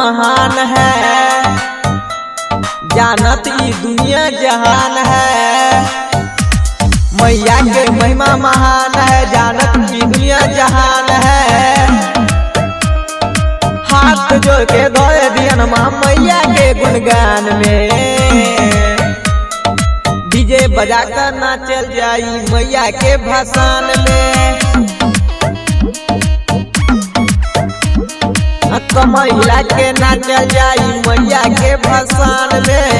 महान है, जानत ई दुनिया जहान है। मैया के महिमा महान है, जानत ई दुनिया जहान है। हाथ जोड़ के धोए दियन माँ मैया के गुणगान में, डीजे बजा कर नाचल जाई मैया के भाषण में। कमर हिला के नाचल जाई मैया के भाषण में।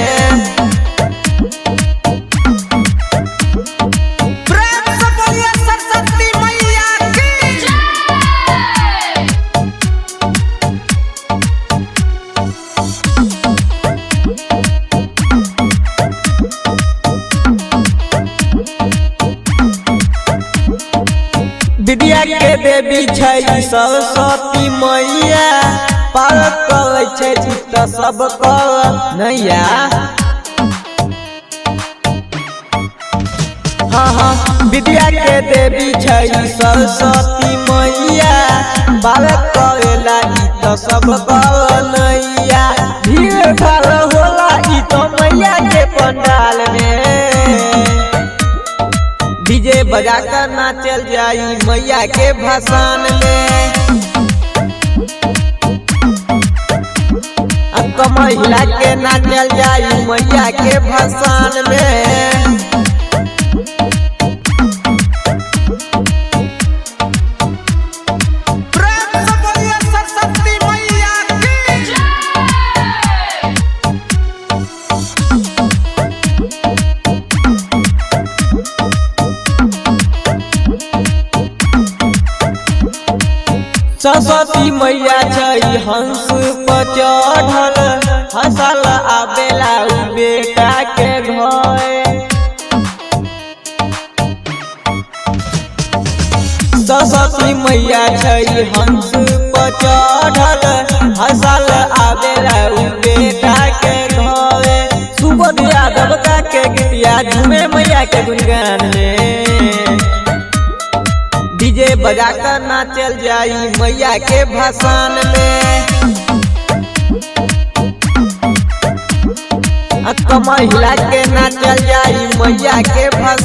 प्रेम से बोलिए सरस्वती मैया की जय। विद्या के देवी छै सरस्वती मैया, पार करे छै चित्त सब कर नैया। हाँ विद्या के देवी छै सरस्वती मैया, पार करेला चित्त सब कर नैया। भीड़ भाड़ होला ई तो मैया के पंडाल में, डीजे बजा कर नाचल जाई मैया के भाषण में। कमर हिला के नाचल जाई मैया के भाषण में। प्रेम से बोलिए सरस्वती मैया की जय। सरस्वती मैया छै हंस पर चढ़ल, हंसल आवेला उ बेटा के घर। सरस्वती मैया छै हंस पर चढ़ल, हंसल आवेला उ बेटा के घर। सुबोध यादव का के गीतिया झूमे मैया के गुणगान में, डीजे बजा कर नाचल जाई मैया के भाषण में। कमर हिला के नाचल जाई मैया के भाषण